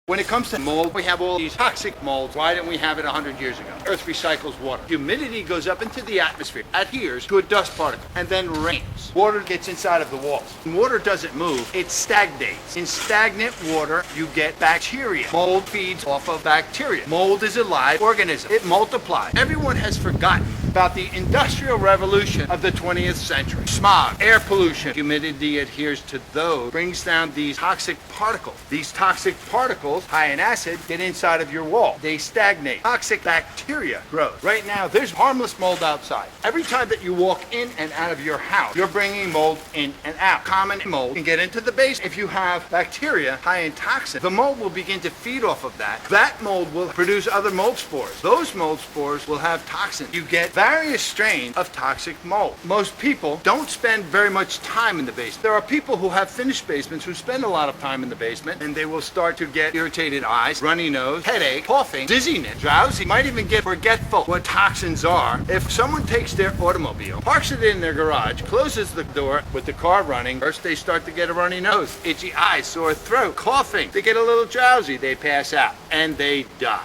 When it comes to mold, we have all these toxic molds. Why didn't we have it 100 years ago? Earth recycles water. Humidity goes up into the atmosphere, adheres to a dust particle, and then rains. Water gets inside of the walls. When water doesn't move, it stagnates. In stagnant water, you get bacteria. Mold feeds off of bacteria. Mold is a live organism. It multiplies. Everyone has forgotten about the Industrial Revolution of the 20th century. Smog, air pollution, humidity adheres to those, brings down these toxic particles. These toxic particles, high in acid, get inside of your wall. They stagnate. Toxic bacteria grows. Right now, there's harmless mold outside. Every time that you walk in and out of your house, you're bringing mold in and out. Common mold can get into the base. If you have bacteria high in toxin, the mold will begin to feed off of that. That mold will produce other mold spores. Those mold spores will have toxins. You get various strains of toxic mold. Most people don't spend very much time in the basement. There are people who have finished basements who spend a lot of time in the basement, and they will start to get irritated eyes, runny nose, headache, coughing, dizziness, drowsy, might even get forgetful what toxins are. If someone takes their automobile, parks it in their garage, closes the door with the car running, first they start to get a runny nose, itchy eyes, sore throat, coughing, they get a little drowsy, they pass out, and they die.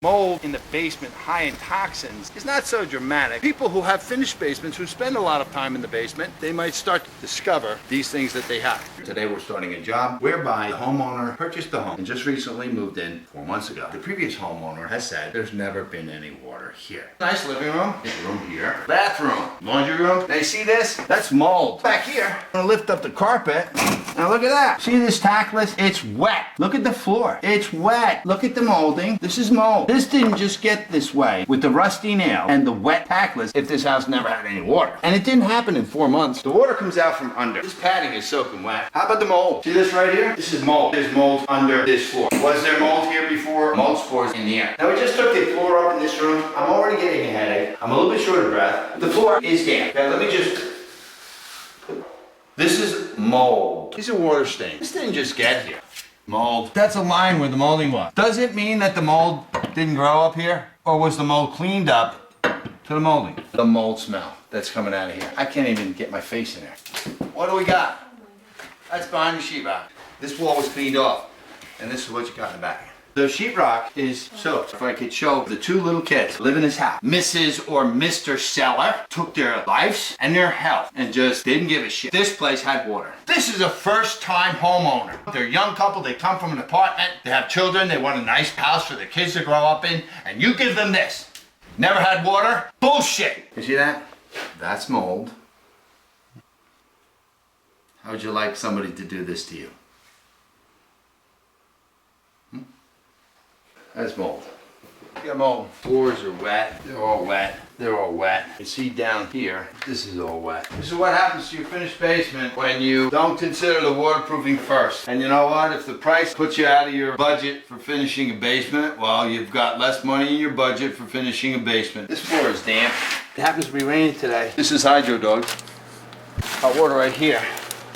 Mold in the basement, high in toxins, is not so dramatic. People who have finished basements, who spend a lot of time in the basement, they might start to discover these things that they have. Today we're starting a job whereby the homeowner purchased the home and just recently moved in 4 months ago. The previous homeowner has said there's never been any water here. Nice living room, room here, bathroom, laundry room. Now you see this? That's mold. Back here, I'm gonna lift up the carpet. Now look at that. See this tackless? It's wet. Look at the floor. It's wet. Look at the molding. This is mold. This didn't just get this way with the rusty nail and the wet tackless if this house never had any water. And it didn't happen in 4 months. The water comes out from under. This padding is soaking wet. How about the mold? See this right here? This is mold. There's mold under this floor. Was there mold here before? Mold spores in the air. Now we just took the floor up in this room. I'm already getting a headache. I'm a little bit short of breath. The floor is damp. Now let me just... This is mold. These are water stains. This didn't just get here. Mold. That's a line where the molding was. Does it mean that the mold didn't grow up here? Or was the mold cleaned up to the molding? The mold smell that's coming out of here. I can't even get my face in there. What do we got? That's behind the sheetrock. This wall was cleaned off. And this is what you got in the back. The sheetrock is soaked. If I could show the 2 little kids live in this house. Mrs. or Mr. Seller took their lives and their health and just didn't give a shit. This place had water. This is a first-time homeowner. They're a young couple. They come from an apartment. They have children. They want a nice house for their kids to grow up in. And you give them this. Never had water? Bullshit. You see that? That's mold. How would you like somebody to do this to you? That's mold. You got mold. Floors are wet. They're all wet. They're all wet. You see down here, this is all wet. This is what happens to your finished basement when you don't consider the waterproofing first. And you know what? If the price puts you out of your budget for finishing a basement, well, you've got less money in your budget for finishing a basement. This floor is damp. It happens to be raining today. This is hydro, dog. Hot water right here.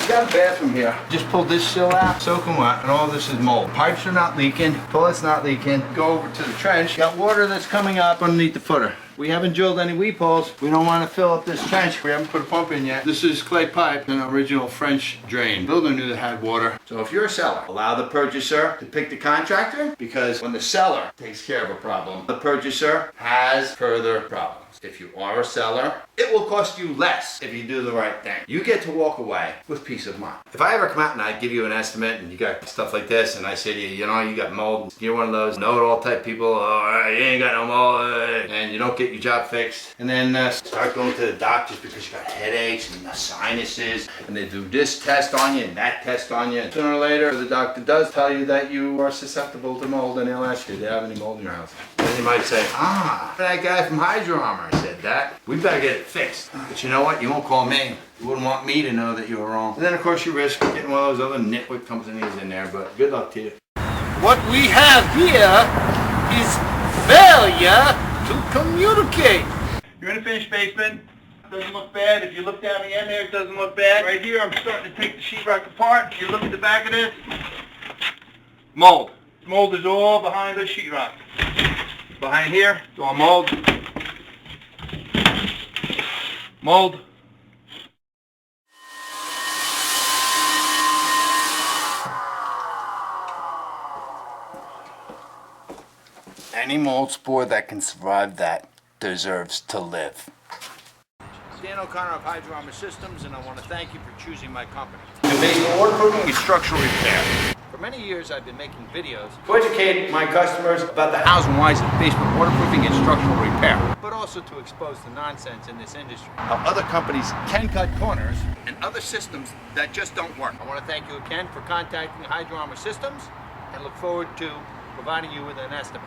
You got a bathroom here. Just pulled this sill out, soaking wet, and all this is mold. Pipes are not leaking, toilet's not leaking. Go over to the trench. Got water that's coming up underneath the footer. We haven't drilled any weep holes. We don't want to fill up this trench. We haven't put a pump in yet. This is clay pipe, an original French drain. Builder knew that had water. So if you're a seller, allow the purchaser to pick the contractor, because when the seller takes care of a problem, the purchaser has further problems. If you are a seller, it will cost you less if you do the right thing. You get to walk away with peace of mind. If I ever come out and I give you an estimate and you got stuff like this and I say to you, you know, you got mold, you're one of those know-it-all type people, oh, you ain't got no mold, and you don't get your job fixed, and then start going to the doctors because you got headaches and sinuses, and they do this test on you and that test on you, and sooner or later the doctor does tell you that you are susceptible to mold, and they'll ask you, do you have any mold in your house? And you might say, that guy from Hydro Armor said that. We better get it fixed. But you know what? You won't call me. You wouldn't want me to know that you were wrong. And then of course you risk getting one of those other nitwit companies in there, but good luck to you. What we have here is failure to communicate. You're in a finished basement. Doesn't look bad. If you look down the end there, it doesn't look bad. Right here, I'm starting to take the sheetrock apart. You look at the back of this. Mold. Mold is all behind the sheetrock. Behind here, it's all mold. Mold. Any mold spore that can survive that deserves to live. J OConnor of Hydro Armor Systems, and I want to thank you for choosing my company. In basement waterproofing and structural repair. For many years, I've been making videos to educate my customers about the hows and whys of basement waterproofing and structural repair, but also to expose the nonsense in this industry. How other companies can cut corners and other systems that just don't work. I want to thank you again for contacting Hydro Armor Systems and look forward to providing you with an estimate.